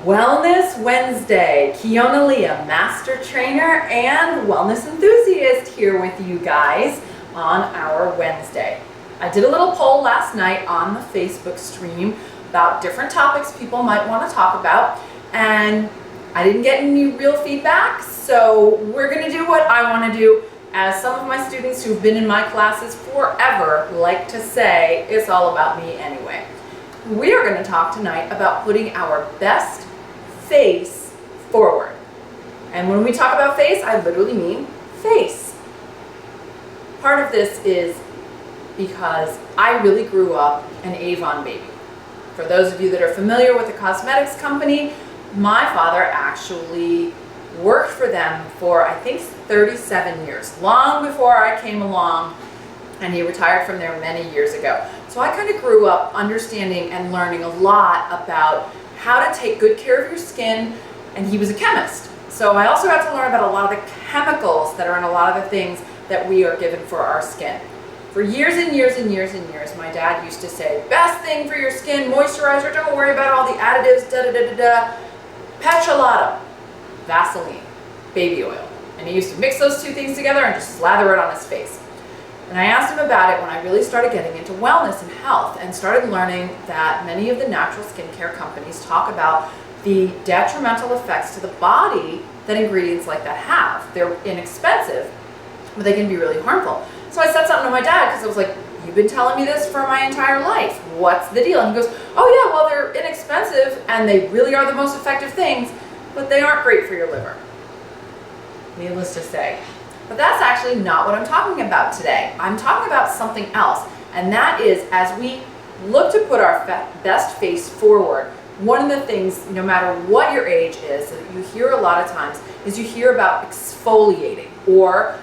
Wellness Wednesday. Kiona Leah, master trainer and wellness enthusiast, here with you guys on our Wednesday. I did a little poll last night on the Facebook stream about different topics people might want to talk about, and I didn't get any real feedback, so we're going to do what I want to do. As some of my students who've been in my classes forever like to say, it's all about me anyway. We are going to talk tonight about putting our best face forward. And when we talk about face, I literally mean face. Part of this is because I really grew up an Avon baby. For those of you that are familiar with the cosmetics company, my father actually worked for them for I think 37 years, long before I came along, and he retired from there many years ago. So I kind of grew up understanding and learning a lot about how to take good care of your skin, and he was a chemist. So I also got to learn about a lot of the chemicals that are in a lot of the things that we are given for our skin. For years and years and years and years, my dad used to say, best thing for your skin, moisturizer, don't worry about all the additives, da-da-da-da-da, petrolatum, Vaseline, baby oil. And he used to mix those two things together and just slather it on his face. And I asked him about it when I really started getting into wellness and health and started learning that many of the natural skincare companies talk about the detrimental effects to the body that ingredients like that have. They're inexpensive, but they can be really harmful. So I said something to my dad because I was like, you've been telling me this for my entire life. What's the deal? And he goes, oh yeah, well, they're inexpensive and they really are the most effective things, but they aren't great for your liver. Needless to say. But that's actually not what I'm talking about today. I'm talking about something else, and that is as we look to put our best face forward, one of the things, no matter what your age is, that you hear a lot of times is you hear about exfoliating, or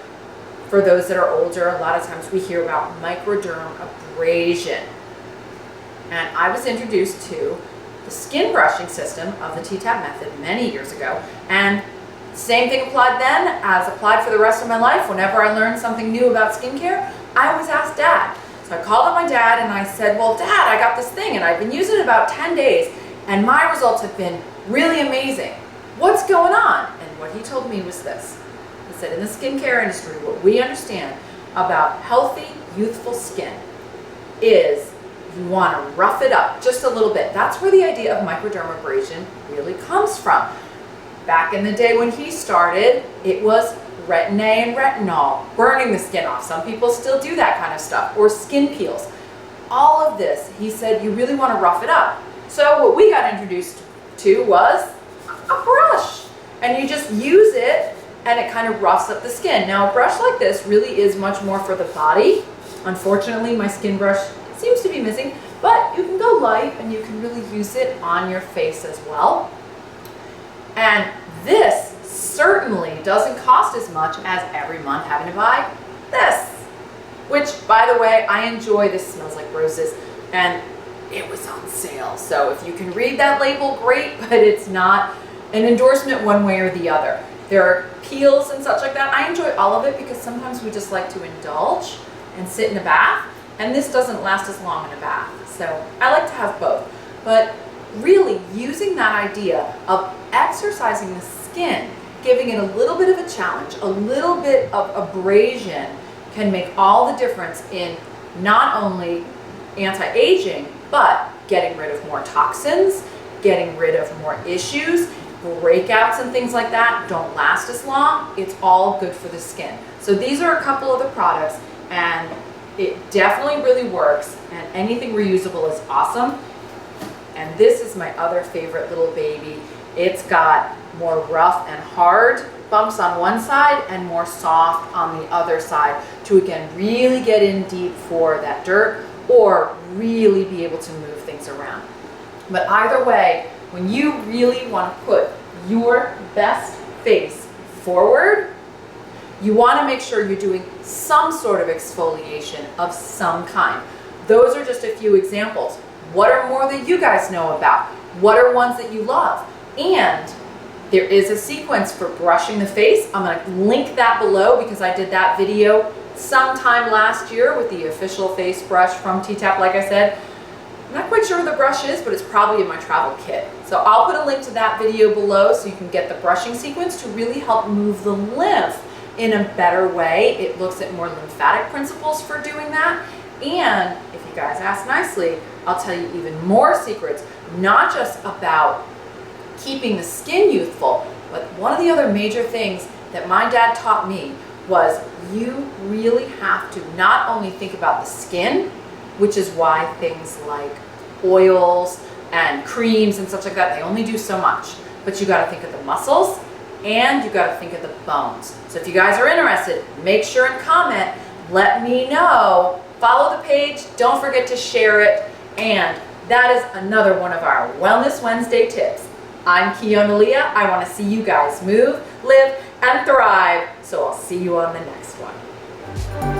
for those that are older, a lot of times we hear about microdermabrasion. And I was introduced to the skin brushing system of the T-Tap method many years ago, and same thing applied then as applied for the rest of my life. Whenever I learned something new about skincare, I always asked Dad. So I called up my dad and I said, well, Dad, I got this thing and I've been using it about 10 days and my results have been really amazing. What's going on? And what he told me was this. He said, in the skincare industry, what we understand about healthy, youthful skin is you want to rough it up just a little bit. That's where the idea of microdermabrasion really comes from. Back in the day when he started, it was retin-A and retinol, burning the skin off. Some people still do that kind of stuff, or skin peels. All of this, he said, you really want to rough it up. So what we got introduced to was a brush. And you just use it and it kind of roughs up the skin. Now a brush like this really is much more for the body. Unfortunately, my skin brush seems to be missing, but you can go light and you can really use it on your face as well. And this certainly doesn't cost as much as every month having to buy this, which, by the way, I enjoy. This smells like roses, and it was on sale. So if you can read that label, great, but it's not an endorsement one way or the other. There are peels and such like that. I enjoy all of it because sometimes we just like to indulge and sit in a bath, and this doesn't last as long in a bath. So I like to have both. But really using that idea of exercising the skin, giving it a little bit of a challenge, a little bit of abrasion can make all the difference in not only anti-aging, but getting rid of more toxins, getting rid of more issues, breakouts and things like that don't last as long. It's all good for the skin. So these are a couple of the products, and it definitely really works, and anything reusable is awesome. And this is my other favorite little baby. It's got more rough and hard bumps on one side and more soft on the other side to, again, really get in deep for that dirt or really be able to move things around. But either way, when you really want to put your best face forward, you want to make sure you're doing some sort of exfoliation of some kind. Those are just a few examples. What are more that you guys know about? What are ones that you love? And there is a sequence for brushing the face. I'm going to link that below because I did that video sometime last year with the official face brush from T-Tap, like I said. I'm not quite sure where the brush is, but it's probably in my travel kit. So I'll put a link to that video below so you can get the brushing sequence to really help move the lymph in a better way. It looks at more lymphatic principles for doing that. And if you guys ask nicely, I'll tell you even more secrets, not just about keeping the skin youthful, but one of the other major things that my dad taught me was you really have to not only think about the skin, which is why things like oils and creams and such like that, they only do so much. But you gotta think of the muscles and you gotta think of the bones. So if you guys are interested, make sure and comment, let me know, follow the page, don't forget to share it, and that is another one of our Wellness Wednesday tips. I'm Kiona Leah. I wanna see you guys move, live, and thrive. So I'll see you on the next one.